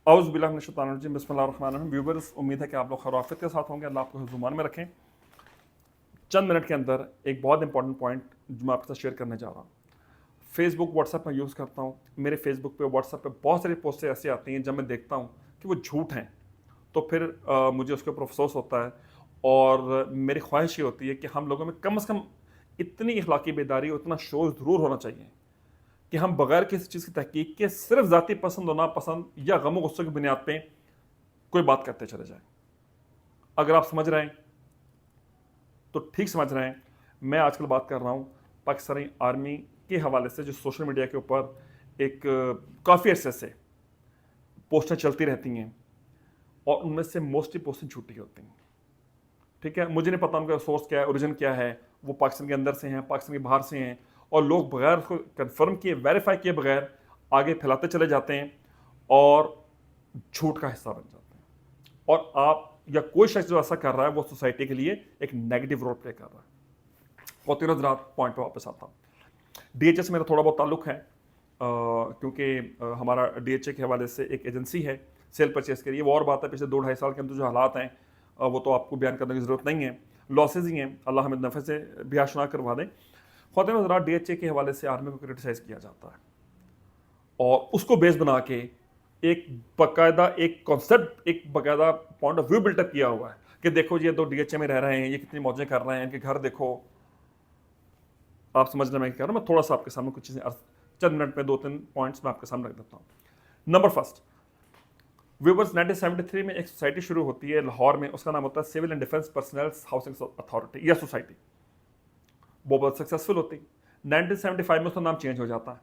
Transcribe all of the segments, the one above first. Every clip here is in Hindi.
औज़ु बिल्लाहि मिनश्शैतानिर्रजीम बिस्मिल्लाहिर्रहमानिर्रहीम। व्यूअर्स, उम्मीद है कि आप लोग खैर-ओ-आफ़ियत के साथ होंगे। अल्लाह आपको हिफ्ज़-ओ-मान में रखें। चंद मिनट के अंदर एक बहुत इंपॉर्टेंट पॉइंट जो मैं आपके साथ शेयर करने जा रहा हूँ। फेसबुक, व्हाट्सएप मैं यूज़ करता हूँ। मेरे फेसबुक पे, व्हाट्सएप पे बहुत सारी पोस्टें ऐसी आती हैं जब मैं देखता हूँ कि वो झूठ हैं, तो फिर मुझे उसके ऊपर अफ़सोस होता है और मेरी ख्वाहिश ये होती है कि हम लोगों में कम से कम इतनी इख़्लाक़ी बेदारी और इतना शोर ज़रूर होना चाहिए कि हम बगैर किसी चीज़ की तहकीक के सिर्फ ज़ाती पसंद और नापसंद या गम और गुस्से की बुनियाद पे कोई बात करते चले जाएं। अगर आप समझ रहे हैं तो ठीक समझ रहे हैं। मैं आजकल बात कर रहा हूँ पाकिस्तानी आर्मी के हवाले से, जो सोशल मीडिया के ऊपर एक काफ़ी अरसे से पोस्टें चलती रहती हैं और उनमें से मोस्टली पोस्टें झूठी होती हैं। ठीक है, मुझे नहीं पता उनका सोर्स क्या है, ओरिजिन क्या है, वो पाकिस्तान के अंदर से हैं, पाकिस्तान के बाहर से हैं, और लोग बगैर उसको कन्फर्म किए, वेरीफाई किए बगैर आगे फैलाते चले जाते हैं और झूठ का हिस्सा बन जाते हैं। और आप या कोई शख्स जो ऐसा कर रहा है वो सोसाइटी के लिए एक नेगेटिव रोल प्ले कर रहा है। और तीनों रात पॉइंट पे वापस आता हूँ। डीएचए से मेरा थोड़ा बहुत ताल्लुक है, क्योंकि हमारा डीएचए के हवाले से एक एजेंसी है सेल परचेस के लिए। वो और बात है, पिछले 2-2.5 साल के अंदर जो हालात हैं वो तो आपको बयान करने की ज़रूरत नहीं है, लॉसेज ही हैं। अल्लाह हमें नफ़े से भी आशना करवा दें। ख़ुद ज़रा डीएचए के हवाले से आर्मी को क्रिटिसाइज़ किया जाता है और उसको बेस बना के एक बाकायदा एक कॉन्सेप्ट, एक बाकायदा पॉइंट ऑफ व्यू बिल्टअप किया हुआ है कि देखो ये तो डीएचए में रह रहे हैं, ये कितनी मौजें कर रहे हैं, इनके घर देखो। आप समझना मैं क्या कह रहा हूँ। मैं थोड़ा सा आपके सामने कुछ चीज़ें चंद मिनट में 2-3 पॉइंट्स मैं आपके सामने रख देता हूँ। नंबर फर्स्ट, व्यूअर्स, 1973 में एक सोसाइटी शुरू होती है लाहौर में, उसका नाम होता है civil and defence personal housing authority या सोसाइटी। बहुत सक्सेसफुल होती। 1975 में उसका नाम चेंज हो जाता है।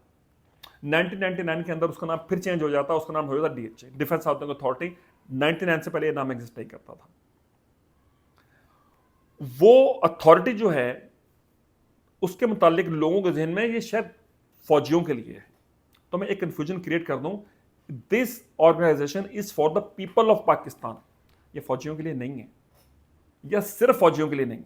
1999 के अंदर उसका नाम फिर चेंज हो जाता है, उसका नाम हो जाता है डीएचए, डिफेंस हाउसिंग अथॉरिटी। 99 से पहले ये नाम एग्जिस्ट नहीं करता था। वो अथॉरिटी जो है उसके मुतालिक लोगों के जहन में ये शायद फौजियों के लिए है। तो मैं एक कंफ्यूजन क्रिएट कर दूं, this organization is for the people of Pakistan. ये फौजियों के लिए नहीं है, या सिर्फ फौजियों के लिए नहीं।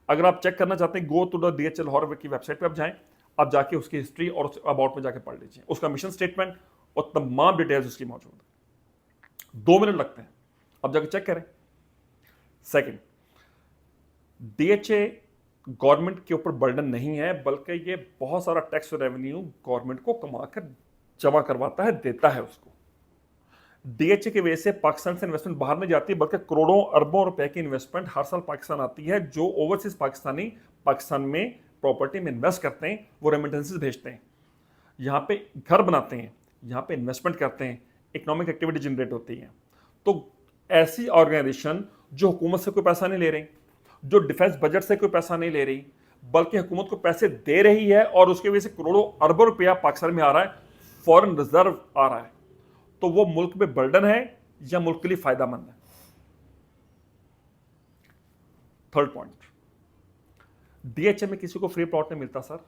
अगर आप चेक करना चाहते हैं, go to the DHA Lahore की वेबसाइट पे आप जाएं, आप जाके उसकी हिस्ट्री और अबाउट में जाके पढ़ लीजिए, उसका मिशन स्टेटमेंट और तमाम डिटेल्स उसकी मौजूद है। 2 मिनट लगते हैं, आप जाके चेक करें। सेकंड, डीएचए गवर्नमेंट के ऊपर बर्डन नहीं है, बल्कि ये बहुत सारा टैक्स और रेवेन्यू गवर्नमेंट को कमाकर जमा करवाता है, देता है उसको। डीएचए की वजह से पाकिस्तान से इन्वेस्टमेंट बाहर नहीं जाती, बल्कि करोड़ों अरबों रुपए की इन्वेस्टमेंट हर साल पाकिस्तान आती है। जो ओवरसीज पाकिस्तानी पाकिस्तान में प्रॉपर्टी में इन्वेस्ट करते हैं, वो रेमिटेंसेस भेजते हैं, यहाँ पे घर बनाते हैं, यहाँ पे इन्वेस्टमेंट करते हैं, इकोनॉमिक एक्टिविटी जनरेट होती है। तो ऐसी ऑर्गेनाइजेशन जो हुकूमत से कोई पैसा नहीं ले रही, जो डिफेंस बजट से कोई पैसा नहीं ले रही, बल्कि हुकूमत को पैसे दे रही है और उसकी वजह से करोड़ों अरबों रुपया पाकिस्तान में आ रहा है, फॉरेन रिजर्व आ रहा है, तो वो मुल्क में बर्डन है या मुल्क के लिए फायदामंद है? थर्ड पॉइंट, डीएचए में किसी को फ्री प्लॉट नहीं मिलता सर।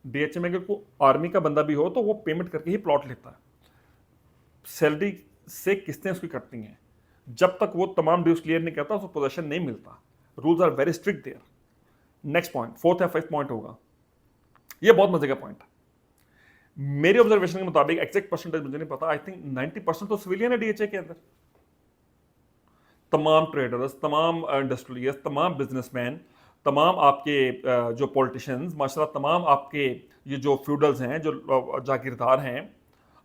डीएचए में अगर कोई आर्मी का बंदा भी हो तो वो पेमेंट करके ही प्लॉट लेता है, सैलरी से किस्तें उसकी कटती हैं। जब तक वो तमाम ड्यूज क्लियर नहीं करता उसको पोजीशन नहीं मिलता। Rules are very strict there. Next point, fourth या फिफ्थ पॉइंट होगा, ये बहुत मजे का पॉइंट है। मेरे ऑब्जर्वेशन के मुताबिक, एग्जैक्ट परसेंटेज मुझे नहीं पता, आई थिंक 90% तो सिविलियन है डीएचए के अंदर। तमाम ट्रेडर्स, तमाम इंडस्ट्रियलिस्ट, तमाम बिजनेसमैन, तमाम आपके जो पॉलिटिशियंस, माशाल्लाह तमाम आपके ये जो फ्यूडल्स हैं, जो जागीरदार हैं,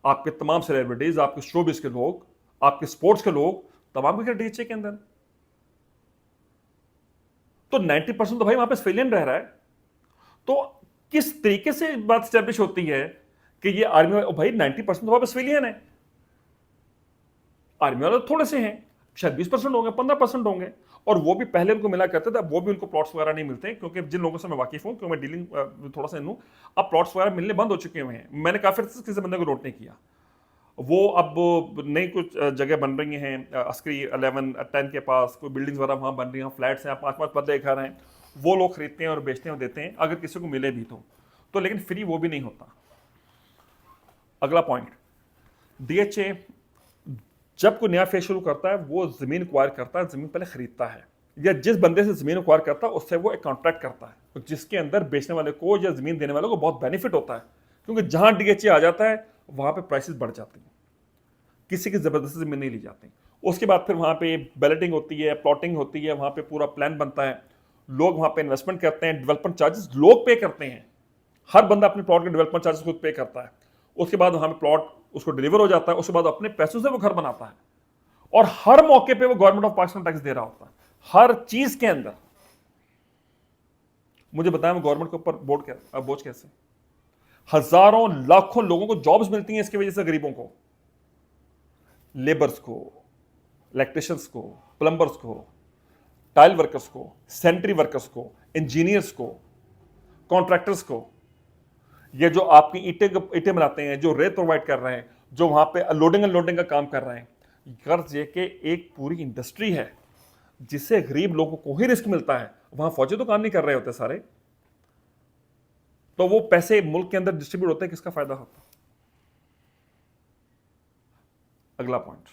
आपके तमाम सेलिब्रिटीज, आपके शोबिस के लोग, आपके स्पोर्ट्स के लोग, तमाम के डीएचए के अंदर। तो 90% तो भाई वहां पे सिविलियन रह रहा है। तो किस तरीके से बात स्टैब्लिश होती है कि ये आर्मी वाले, भाई 90% तो वहां पे सिविलियन है, आर्मी वाले थोड़े से हैं, शायद 20% होंगे, 15% होंगे, और वो भी पहले उनको मिला करते थे, अब वो भी उनको प्लॉट्स वगैरह नहीं मिलते, क्योंकि जिन लोगों से मैं वाकिफ हूं, क्योंकि मैं डीलिंग थोड़ा सा इन हूं, अब प्लॉट्स वगैरह मिलने बंद हो चुके हुए हैं। मैंने काफी किसी बंदे को नोट नहीं किया। वो अब नई कुछ जगह बन रही हैं, अस्करी 11, 10 के पास कोई बिल्डिंग्स वगैरह वहाँ बन रही हैं, फ्लैट्स हैं, 5-5 बदले घर हैं, वो लोग खरीदते हैं और बेचते हैं और देते हैं, अगर किसी को मिले भी तो लेकिन फ्री वो भी नहीं होता। अगला पॉइंट, डीएचए जब कोई नया फेज शुरू करता है, वो जमीन एक्वायर करता है, जमीन पहले खरीदता है, या जिस बंदे से जमीन एक्वायर करता है उससे वो एक कॉन्ट्रैक्ट करता है, जिसके अंदर बेचने वाले को या जमीन देने वाले को बहुत बेनिफिट होता है, क्योंकि जहां डीएचए आ जाता है वहां पे प्राइसेस बढ़ जाती हैं। किसी की ज़बरदस्ती ज़मीन नहीं ली जाती। उसके बाद फिर वहाँ पे बैलेटिंग होती है, प्लॉटिंग होती है, वहाँ पे पूरा प्लान बनता है, लोग वहाँ पे इन्वेस्टमेंट करते हैं, डेवलपमेंट चार्जेस लोग पे करते हैं, हर बंदा अपने प्लॉट के डेवलपमेंट चार्जेस खुद पे करता है। उसके बाद वहाँ पे प्लॉट उसको डिलीवर हो जाता है, उसके बाद अपने पैसों से वो घर बनाता है और हर मौके पे वो गवर्नमेंट ऑफ पाकिस्तान टैक्स दे रहा होता है, हर चीज के अंदर। मुझे बताएं वो गवर्नमेंट के ऊपर बोझ कैसे? हजारों लाखों लोगों को जॉब्स मिलती हैं इसकी वजह से, गरीबों को, लेबर्स को, इलेक्ट्रिशियंस को, प्लम्बर्स को, टाइल वर्कर्स को, सैनिटरी वर्कर्स को, इंजीनियर्स को, कॉन्ट्रैक्टर्स को, ये जो आपकी ईंटें बनाते हैं, जो रेत प्रोवाइड कर रहे हैं, जो वहां पे लोडिंग अनलोडिंग का काम कर रहे हैं, कर्ज ये कि एक पूरी इंडस्ट्री है जिससे गरीब लोगों को ही रिस्क मिलता है। वहां फौजी तो काम नहीं कर रहे होते सारे, तो वो पैसे मुल्क के अंदर डिस्ट्रीब्यूट होते हैं, किसका फायदा होता? अगला पॉइंट,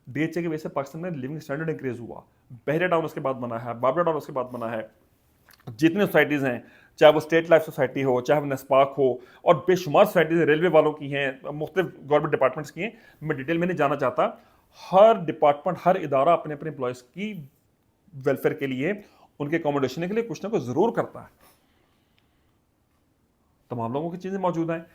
डीएचए की वजह से पाकिस्तान में लिविंग स्टैंडर्ड इंक्रीज हुआ। बहरे टाउन उसके बाद बना है, बाबरा टाउन उसके बाद बना है, जितनी सोसाइटीज हैं, चाहे वो स्टेट लाइफ सोसाइटी हो, चाहे वो नेस्पाक हो, और बेशुमार सोसाइटीज रेलवे वालों की हैं, मुख्तलिफ गवर्नमेंट डिपार्टमेंट्स की हैं, मैं डिटेल में नहीं जाना चाहता। हर डिपार्टमेंट, हर इदारा अपने अपने एम्प्लॉयज़ की वेलफेयर के लिए, उनके अकोमोडेशन के लिए कुछ ना कुछ ज़रूर करता है। तमाम लोगों की चीज़ें मौजूद हैं,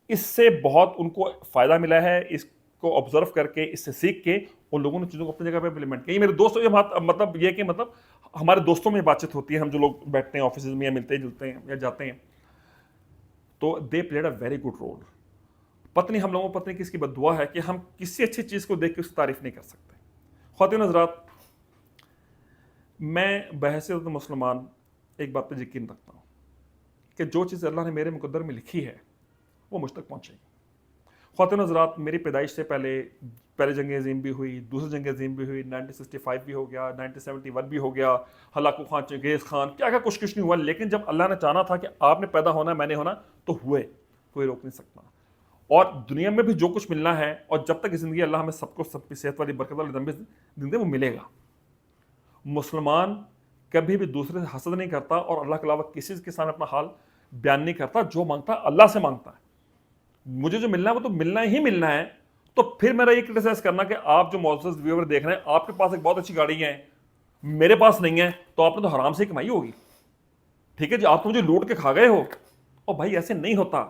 इससे बहुत उनको फ़ायदा मिला है। इसको ऑब्जर्व करके, इससे सीख के उन लोगों ने चीज़ों को अपनी जगह पे इम्प्लीमेंट किया। मेरे दोस्तों, ये मतलब ये कि मतलब हमारे दोस्तों में बातचीत होती है, हम जो लोग बैठते हैं ऑफिस में या मिलते जुलते हैं या जाते हैं, तो they played a very good role. पत्नी हम लोगों को पत्नी किसकी बद्दुआ है कि हम किसी अच्छी चीज़ को देख के उसकी तारीफ नहीं कर सकते। ख्वातीन हज़रात, मैं बहैसियत मुसलमान एक बात पर यकीन रखता हूँ कि जो चीज़ अल्लाह ने मेरे मुकद्दर में लिखी है वो मुझ तक पहुँचेगी। ख़वातीन हज़रात, मेरी पैदाइश से पहले जंग अज़ीम भी हुई, दूसरी जंग अज़ीम भी हुई, 1965 भी हो गया, 1971 भी हो गया, हलाकू खान, चंगेज़ खान, क्या क्या कुछ नहीं हुआ, लेकिन जब अल्लाह ने चाहा था कि आपने पैदा होना, मैंने होना, तो हुए, कोई रोक नहीं सकता। और दुनिया में भी जो कुछ मिलना है, और जब तक ज़िंदगी अल्लाह हमें सबको सबकी सेहत वाली, बरकत वाली लंबी ज़िंदगी वो मिलेगा। मुसलमान कभी भी दूसरे से हसद नहीं करता और अल्लाह के अलावा किसी के सामने अपना हाल बयान नहीं करता। जो मांगता है अल्लाह से मांगता है। मुझे जो मिलना है वो तो मिलना ही मिलना है। तो फिर मेरा ये क्रिटिसाइज करना कि आप जो मौजूद व्यूअर देख रहे हैं, आपके पास एक बहुत अच्छी गाड़ी है, मेरे पास नहीं है, तो आपने तो हराम से कमाई होगी। ठीक है जी, आप तो मुझे लूट के खा गए हो। और भाई ऐसे नहीं होता।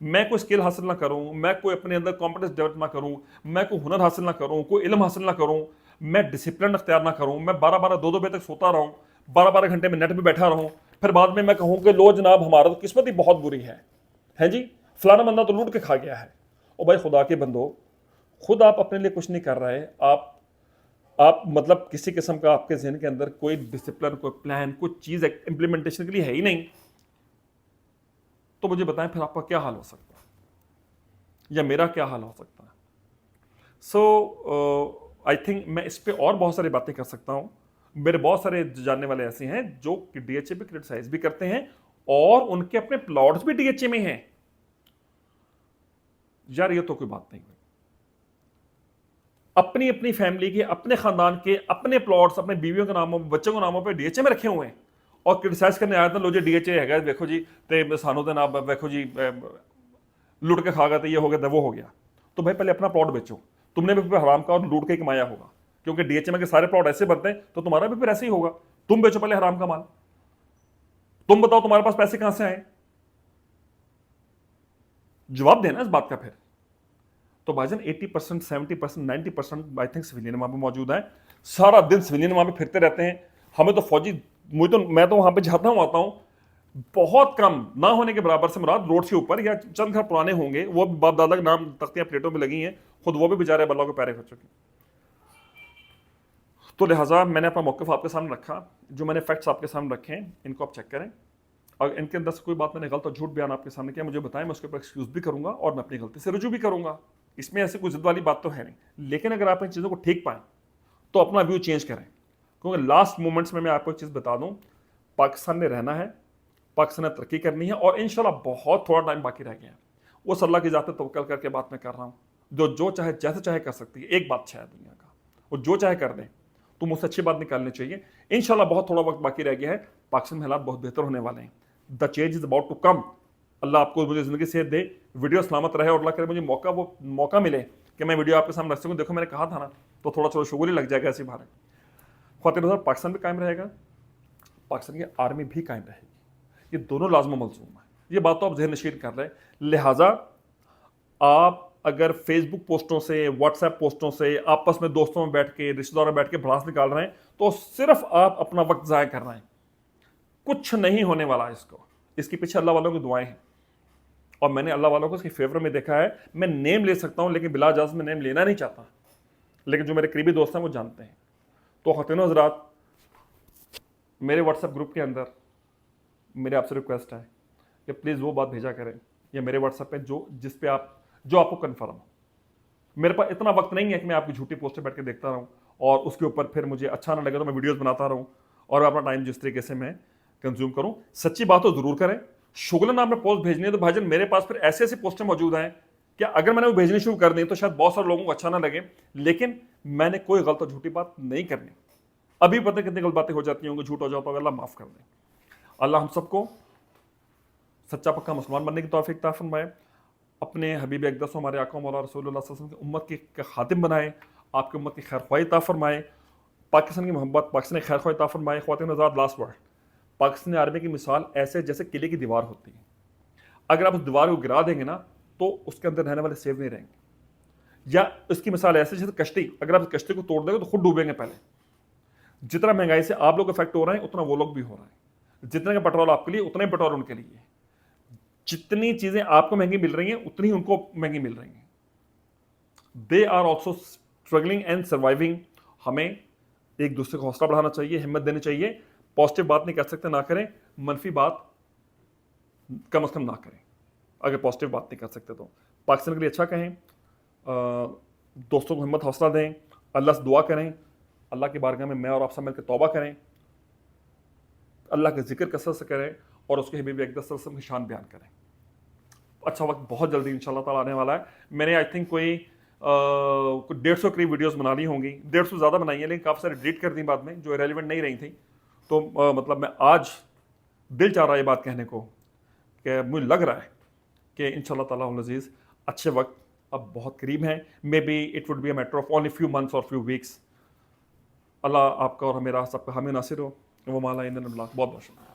मैं कोई स्किल हासिल ना करूं, मैं कोई अपने अंदर कॉम्पिटेंस डेवलप ना करूं, मैं कोई हुनर हासिल ना करूं, कोई इल्म हासिल ना करूं, मैं डिसिप्लिन अख्तियार ना करूं, मैं 12-12 2-2 बजे तक सोता रहूं, 12-12 घंटे में नेट पे बैठा रहूं, फिर बाद में मैं कहूं कि लो जनाब हमारा तो किस्मत ही बहुत बुरी है जी, फलाना बंदा तो लूट के खा गया है। और भाई खुदा के बंदो, खुद आप अपने लिए कुछ नहीं कर रहे, आप मतलब किसी किस्म का आपके जहन के अंदर कोई डिसिप्लिन, कोई प्लान, कोई चीज़ इंप्लीमेंटेशन के लिए है ही नहीं, तो मुझे बताएं फिर आपका क्या हाल हो सकता है या मेरा क्या हाल हो सकता है। सो आई थिंक मैं इस पर और बहुत सारी बातें कर सकता हूँ। मेरे बहुत सारे जानने वाले ऐसे हैं जो डीएचए पे क्रिटिसाइज भी करते हैं और उनके अपने प्लॉट्स भी डीएचए में हैं। यार ये तो कोई बात नहीं हुई। अपनी अपनी फैमिली के, अपने खानदान के, अपने प्लॉट्स, अपने बीवियों के नामों पे, बच्चों के नामों पे डीएचए में रखे हुए हैं और क्रिटिसाइज करने आया था, लो जी डीएचए है, देखो जी ते सानू दे नाम, देखो जी लूट के खा गए, तो ये हो गया, वो हो गया। तो भाई पहले अपना प्लॉट बेचो। तुमने भी फिर हराम का और लूट के कमाया होगा, क्योंकि डीएचए में के सारे प्लॉट ऐसे बनते हैं, तो तुम्हारा भी फिर ऐसे ही होगा। तुम बेचो पहले हराम का माल। तुम बताओ तुम्हारे पास पैसे कहां से आए, जवाब देना इस बात का फिर। तो भाईजान 80%, 70%, 90% आई थिंक सिविलियन वहां पे मौजूद है। सारा दिन सिविलियन वहां पे फिरते रहते हैं। हमें तो फौजी, मैं तो वहां पे जाता हूं, आता हूं, बहुत कम, ना होने के बराबर से मुराद रोड के ऊपर या चंद घर पुराने होंगे, वो बाप दादा के नाम तख्तियां प्लेटों में लगी हैं, खुद वो भी बेचारे बल्लों के पैरे हो चुके। तो लिहाजा मैंने अपना मौक़िफ़ आपके सामने रखा, जो मैंने फैक्ट्स आपके सामने रखे हैं, इनको आप चेक करें। और इनके अंदर से कोई बात मैंने गलत और झूठ बयान आपके सामने किया, मुझे बताएं, मैं उसके ऊपर एक्सक्यूज़ भी करूंगा और मैं अपनी गलती से रुजू भी करूंगा। इसमें ऐसी कोई जिद वाली बात तो है नहीं, लेकिन अगर आप इन चीज़ों को ठीक पाएं तो अपना व्यू चेंज करें। क्योंकि लास्ट मोमेंट्स में मैं आपको एक चीज़ बता दूं, पाकिस्तान में रहना है, पाकिस्तान ने तरक्की करनी है, और इंशाल्लाह बहुत थोड़ा टाइम बाकी रह गया है। उस अल्लाह की ज़ात पे तवक्कल करके बात मैं कर रहा हूँ, जो चाहे जैसे चाहे कर सकती है। एक बात है दुनिया का, वो जो चाहे कर दें, तो मुझसे अच्छी बात निकालनी चाहिए। इंशाल्लाह बहुत थोड़ा वक्त बाकी रह गया है, पाकिस्तान में हालात बहुत बेहतर होने वाले हैं। The change is about to come. Allah आपको मुझे ज़िंदगी सेहत दे, वीडियो सलामत रहे, और अल्लाह करे मुझे मौका मिले कि मैं वीडियो आपके सामने रख सकूँ, देखो मैंने कहा था ना, तो थोड़ा थोड़ा शुगर ही लग जाएगा ऐसे बाहर। ख्वातीन पाकिस्तान भी कायम रहेगा, पाकिस्तान की आर्मी भी कायम रहेगी, ये दोनों लाजम मलजूम है। ये बात तो आप जहन नशीर कर रहे हैं। लिहाजा आप अगर फेसबुक पोस्टों से, व्हाट्सएप पोस्टों से, आपस में दोस्तों में बैठ के, रिश्तेदारों में बैठ के भड़ास निकाल रहे हैं, तो सिर्फ आप अपना वक्त ज़ाया कर रहे हैं। कुछ नहीं होने वाला इसको, इसके पीछे अल्लाह वालों की दुआएं हैं, और मैंने अल्लाह वालों को इसके फेवर में देखा है। मैं नेम ले सकता हूं, लेकिन बिला इजाज़त में नेम लेना नहीं चाहता, लेकिन जो मेरे करीबी दोस्त हैं वो जानते हैं। तो ख़वातीन हज़रात, मेरे व्हाट्सएप ग्रुप के अंदर मेरे आपसे रिक्वेस्ट है कि प्लीज़ वो बात भेजा करें, या मेरे व्हाट्सएप पे जिस पे जो आपको कन्फर्म हो। मेरे पास इतना वक्त नहीं है कि मैं आपकी झूठी पोस्टें बैठ के देखता रहूं, और उसके ऊपर फिर मुझे अच्छा ना लगे तो मैं वीडियोस बनाता रहूं, और अपना टाइम जिस तरीके से मैं कंज्यूम करूं। सच्ची बात तो ज़रूर करें। शुगलन आपने पोस्ट भेजनी है तो भाईजान मेरे पास फिर ऐसे ऐसी पोस्टें मौजूद हैं कि अगर मैंने वो भेजनी शुरू कर दी तो शायद बहुत सारे लोगों को अच्छा ना लगे, लेकिन मैंने कोई गलत और झूठी बात नहीं करनी। अभी पता कितनी गलत बातें हो जाती होंगी, झूठ हो जाता होगा, अल्लाह माफ़ कर दें। अल्लाह हम सबको सच्चा पक्का मुसलमान बनने की तौफीक अता फरमाए, अपने हबीब अक़दस हमारे आका मौला रसूलुल्लाह सल्लल्लाहु अलैहि वसल्लम की उम्मत के खातिम बनाए, आपकी उम्मत की खैर ख्वाही अता फरमाए, पाकिस्तान की मोहब्बत, पाकिस्तान की खैर ख्वाही अता फरमाए। ख़वातीन हज़रात, लास्ट वर्ड, पाकिस्तान आर्मी की मिसाल ऐसे जैसे किले की दीवार होती है। अगर आप उस दीवार को गिरा देंगे ना तो उसके अंदर रहने वाले सेव नहीं रहेंगे। या इसकी मिसाल ऐसे जैसे कश्ती, अगर आप इस कश्ती को तोड़ देंगे तो खुद डूबेंगे पहले। जितना महंगाई से आप लोग इफेक्ट हो रहे हैं उतना वो लोग भी हो रहे हैं। जितने का पेट्रोल आपके लिए उतना ही पेट्रोल उनके लिए। जितनी चीजें आपको महंगी मिल रही हैं उतनी ही उनको महंगी मिल रही हैं। They are also struggling and surviving. हमें एक दूसरे को हौसला बढ़ाना चाहिए, हिम्मत देनी चाहिए। पॉजिटिव बात नहीं कर सकते ना करें, मनफी बात कम से कम ना करें। अगर पॉजिटिव बात नहीं कर सकते तो पाकिस्तान के लिए अच्छा कहें, दोस्तों को हिम्मत हौसला दें, अल्लाह से दुआ करें, अल्लाह की बारगाह में मैं और आप सब मिलकर तौबा करें, अल्लाह का जिक्र कसरत से करें, और उसके हबीब अक़दस सल्लल्लाहु अलैहि वसल्लम की शान बयान करें। अच्छा वक्त बहुत जल्दी इंशाल्लाह ताला आने वाला है। मैंने आई थिंक कोई 150 करीब वीडियोस बना ली होंगी, 150 ज़्यादा बनाई है, लेकिन काफ़ी सारी डिलीट कर दी बाद में जो रेलिवेंट नहीं रही थी। तो मतलब मैं आज दिल चाह रहा है ये बात कहने को कि मुझे लग रहा है कि इंशाल्लाह ताला अज़ीज़ अच्छे वक्त अब बहुत करीब हैं। May be it would be a matter of only few months और फ्यू वीक्स। अल्लाह आपका और मेरा सबका हामी नासिर हो। वो माला बहुत बहुत शुक्रिया।